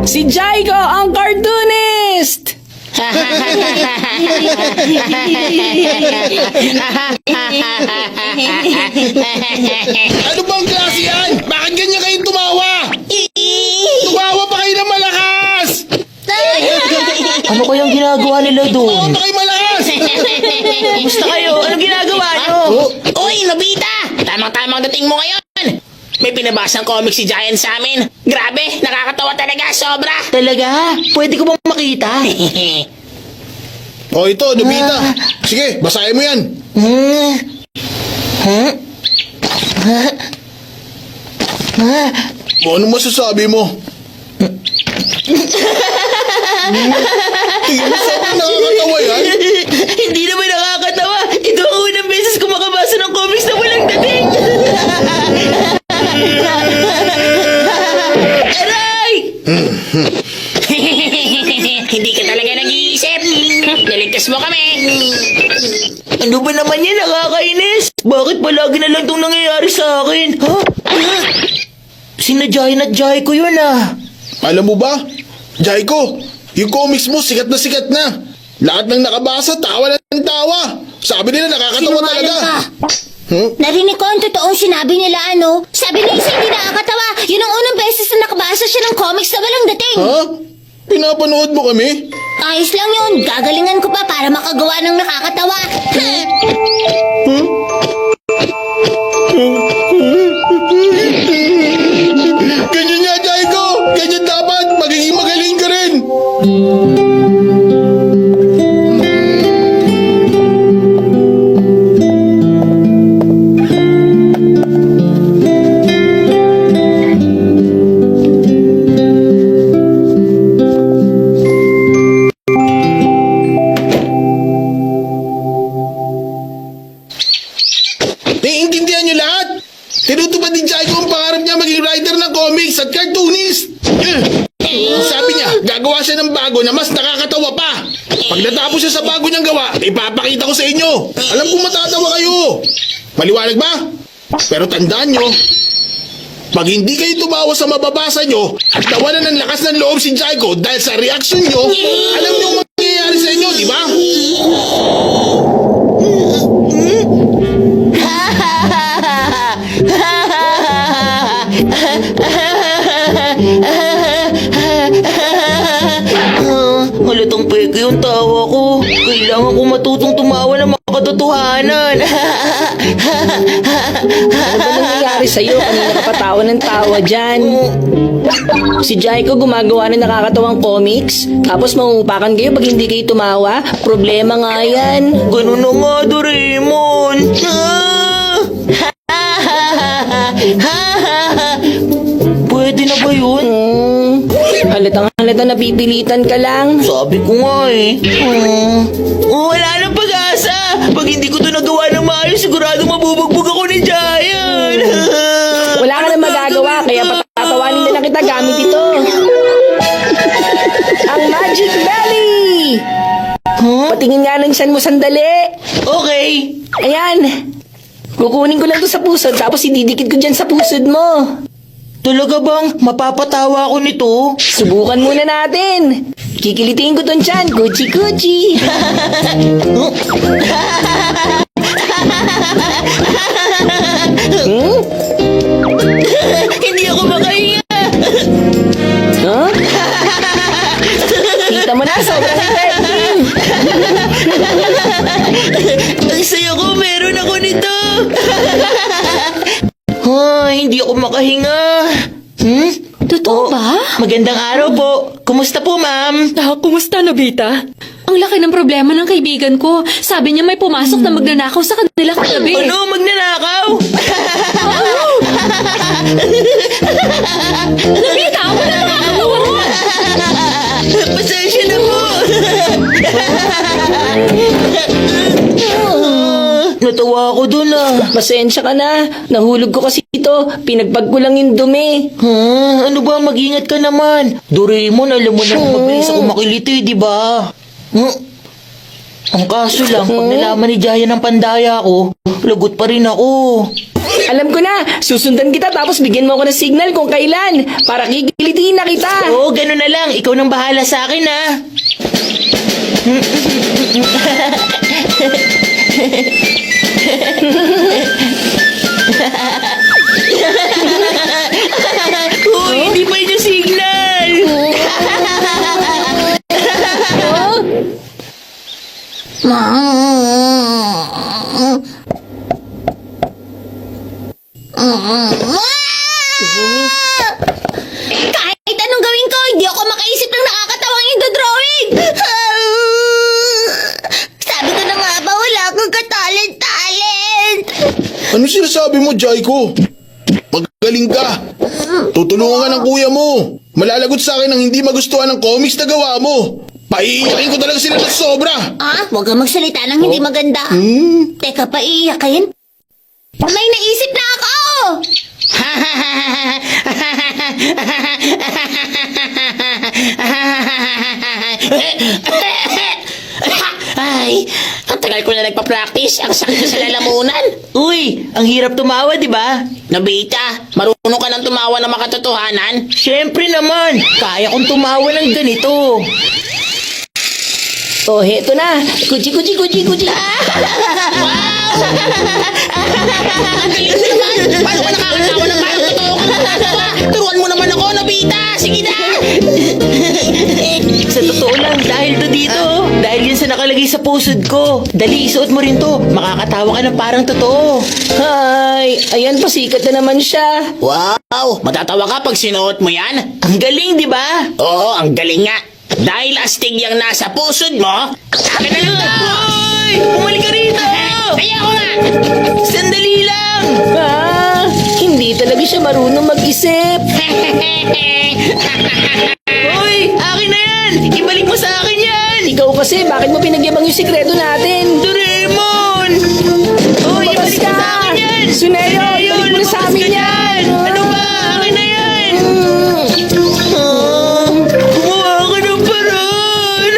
Si Jaiko ang cartoonist! Ano bang klase yan? Bakit ganyan kayo tumawa? Tumawa pa kayo ng malakas! Ano kayang ginagawa nila Tumawa doon? pa kayo malakas! Kumusta kayo? Anong ginagawa nyo? Uy, Nobita! Tamang-tamang dating mo ngayon! May pinabasang comic si Giant sa amin. Grabe, nakakatawa talaga, sobra! Talaga? Pwede ko bang makita? O ito, Nobita. Sige, basahin mo yan. Ano masasabi mo? Tingin mo sa nakakatawa yan? Hindi naman nakakatawa. Ito ang unang beses ko makabasa ng comics na walang dating. Aray! Hindi ka talaga nag-iisip. Naligtas mo kami. Ano ba naman yan? Nakakainis. Bakit palagi na lang itong nangyayari sa akin? Ha? Sinadyahin at jay ko yun ah. Alam mo ba, Jaiko, yung comics mo sikat na. Lahat ng nakabasa, tawa ng tawa. Sabi nila nakakatawa talaga. Ka. Narinig ko ang totoong sinabi nila, ano? Sabi ni Isa hindi nakakatawa. Yun ang unang beses na nakabasa siya ng comics na walang dating. Ha? Pinapanood mo kami? Ayos lang yun. Gagalingan ko pa para makagawa ng nakakatawa. Ganyan nga, Jaiko. Ganyan dapat. Magiging magaling ka rin. Naiintindihan niyo lahat? Tinutupad ni Jaiko ang pangarap niya maging writer ng comics at cartoonist. Sabi niya, gagawa siya ng bago na mas nakakatawa pa. Pag natapos siya sa bago niyang gawa, ipapakita ko sa inyo. Alam kong matatawa kayo. Maliwanag ba? Pero tandaan niyo, pag hindi kayo tumawa sa mababasa niyo at nawalan ng lakas ng loob si Jaiko dahil sa reaksyon niyo, alam niyo ang mangyayari sa inyo, di ba? Halatang peke yung tawa ko. Kailangan ko matutong tumawa ng makatotohanan. Ano ba nangyayari sa'yo? Kanina ka patawa ng tawa dyan. Si Jaiko gumagawa ng nakakatawang comics, tapos mangungupakan kayo pag hindi kayo tumawa. Problema nga yan. Ganun na nga, Doraemon. Pwede na ba yun? Halatang napipilitan ka lang. Sabi ko nga eh. Wala nang pag-asa. Pag hindi ko to nagawa ng maayos, sigurado mabubugbog ako ni Giant. Wala ka na magagawa, kaya patatawanin na lang kita gamit ito. Ang Magic Belly! Patingin nga ng tiyan mo sandali. Okay. Ayan. Kukunin ko lang to sa pusod, tapos ididikit ko dyan sa pusod mo. Talaga bang mapapatawa ako nito? Subukan muna natin. Kikilitiin ko ton tiyan. Kuchi-kuchi. Hindi ako makahinga. Huh? Kita mo na, sobrang effective. Ang saya ko, meron ako nito. Hindi ako makahinga. Totoo ba? Magandang araw po. Kumusta po, ma'am? Kumusta, Nobita? Ang laki ng problema ng kaibigan ko. Sabi niya may pumasok na magnanakaw sa kanila kagabi. Ano? Magnanakaw? Nobita, wala na nakakatawa mo! Pasensya na po. Natawa ako dun ah. Pasensya ka na. Nahulog ko kasi ito. Pinagpag ko lang yung dumi. Ano ba? Mag-ingat ka naman. Doraemon, alam mo na mabilis ako makiliti, di ba? Ang kaso lang, pag nalaman ni Jaya ng pandaya ko, lagot pa rin ako. Alam ko na, susundan kita tapos bigyan mo ako ng signal kung kailan para kikilitiin na kita. Oo, ganun na lang. Ikaw nang bahala sa akin, ha? Uy, hindi pa yun yung signal. Kahit anong gawin ko, hindi ako makaisip ng nakakatawang indodrawing! Sabi ko na nga ba, wala akong katalent-talent! Ano sinasabi mo, Jaiko? Magaling ka. Tutulungan ka ng kuya mo. Malalagot sa akin ang hindi magustuhan ng comics na gawa mo. Paiiyakin ko talaga sila ng sobra. Ah, huwag kang magsalita ng hindi maganda. Teka, paiiyakin? May naisip na ako! Ay, ang tagal ko na nagpa-practice. Ang sakit ko sa lalamunan. Uy, ang hirap tumawa, di ba? Nobita, marunong ka nang tumawa ng makatotohanan? Siyempre naman, kaya kong tumawa ng ganito. Oh, heto na. Kuchi. Ang galing mo naman! Paano ka nakakatawa ng parang totoo ka nagagawa? Turuan mo naman ako, Nobita! Sige na! Sa totoo lang, dahil to dito. Dahil yun sa nakalagay sa pusod ko. Dali, isuot mo rin to. Makakatawa ka ng parang totoo. Ay, ayan, pasikat na naman siya. Wow! Matatawa ka pag sinuot mo yan? Ang galing, di ba? Oo, ang galing nga. Dahil astig yung nasa pusod mo, akin na lang to! Hoy! Bumalik ka rito! Ayoko nga! Sandali lang! Ah, hindi talaga siya marunong mag-isip. Hoy! Akin na yan! Ibalik mo sa akin yan! Ikaw kasi, bakit mo pinagyabang yung sikreto natin? Doraemon! Hoy! Ibalik mo sa akin yan! Suneyo, ibalik mo na sa amin yan! Ano ba? Akin na yan! Gumawa ka ng paraan!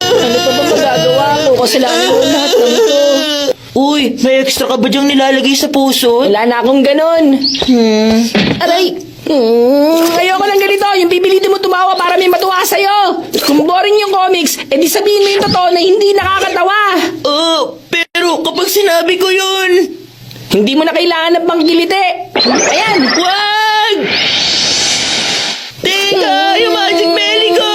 Ano pa ba magagawa ko? Kasalanan ko lahat ng to. Uy! May extra ka ba dyang nilalagay sa puso? Wala na akong ganun. Aray! Ayoko ng ganito. Yung pipilitin mo tumawa para may matuwa sa'yo. Kung boring yung comics, edi sabihin mo yung totoo na hindi nakakatawa. Pero kapag sinabi ko yun... Hindi mo na kailangan ng panggiliti. Ayan! Wag! Teka! Yung magic belly ko!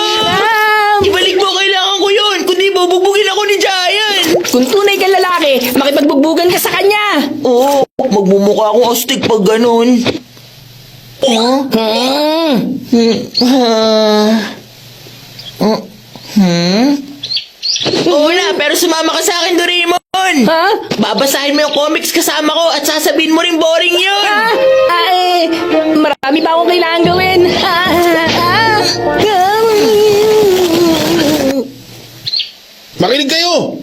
Ibalik mo, kailangan ko yun! Kundi bububugin ako ni Giant! Kung tunay kang lalaki, makipagbugbugan ka sa kanya. Oo, magmumukha akong astig pag ganun. Oo na, pero sumama ka sa akin, Doraemon! Ha? Babasahin mo yung comics kasama ko at sasabihin mo rin boring yun! Marami pa akong kailangan gawin. Makinig kayo.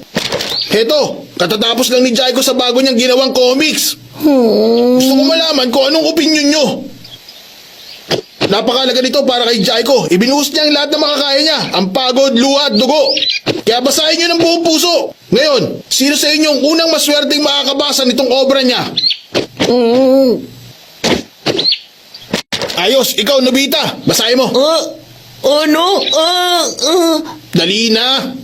Heto, katatapos lang ni Jaiko sa bago niyang ginawang comics. Gusto ko malaman kung anong opinion nyo. Napakalaga nito para kay Jaiko. Ibinuhos niya ang lahat ng makakaya niya. Ang pagod, luha at dugo. Kaya basahin niyo ng buong puso. Ngayon, sino sa inyo ang unang maswerteng makakabasa nitong obra niya? Ayos, ikaw Nobita. Basahin mo. Ano? Dali na.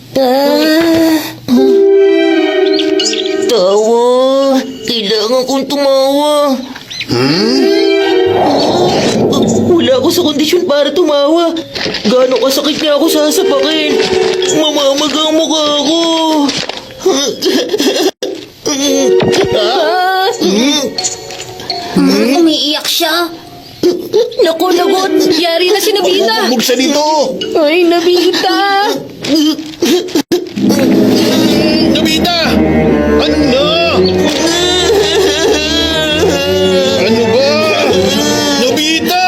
Tawa. Kailangan kong tumawa. Wala ako sa kondisyon para tumawa. Gano'ng kasakit niya ako sasapakin. Mamamaga ang mukha ko. Umiiyak siya. Naku, lagot. Yari na si Nobita. Buksan dito. Ay, Nobita. Nobita! Ano? Ano ba? Nobita!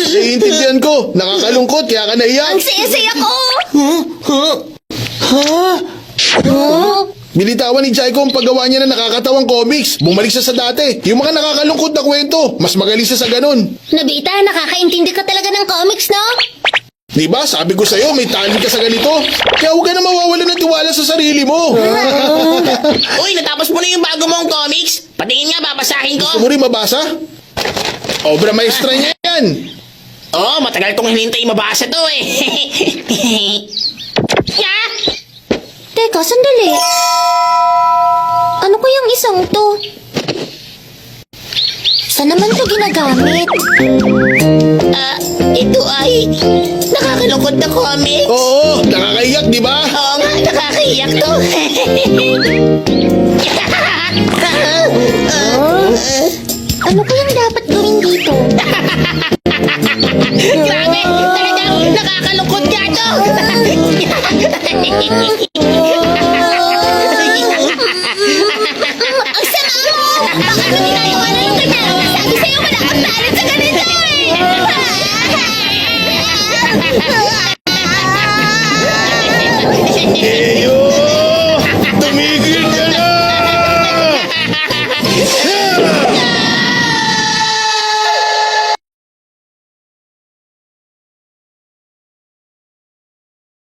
Naiintindihan ko. Nakakalungkot kaya ka naiyak. Ang saya-saya ko! Binitawan ni Jaiko ang paggawa niya ng nakakatawang comics. Bumalik siya sa dati. Yung mga nakakalungkot na kwento, mas magaling siya sa ganun. Nobita, nakakaintindi ka talaga ng comics, no? Di ba? Sabi ko sa'yo, may talent ka sa ganito. Kaya huwag ka na mawawala ng tiwala sa sarili mo. Uy, natapos mo na yung bago mong comics. Patingin nga, babasahin ko. Gusto mo rin mabasa? Obra maestra niya yan. Oo, matagal kong hinintay mabasa to eh. Yeah! Teka, sandali. Ano kayang isang to? Saan naman to ginagamit? Ito ay nakakalungkot na comics. Oo, nakakaiyak, di ba? Oo nga, nakakaiyak to. Ano kayang dapat gawin dito? Grabe, talagang nakakalungkot nga to. Ang sama mo! Baka ano ginagawa na yung kanya? Sabi sa'yo, wala kang talent sa ganito eh! Eyo!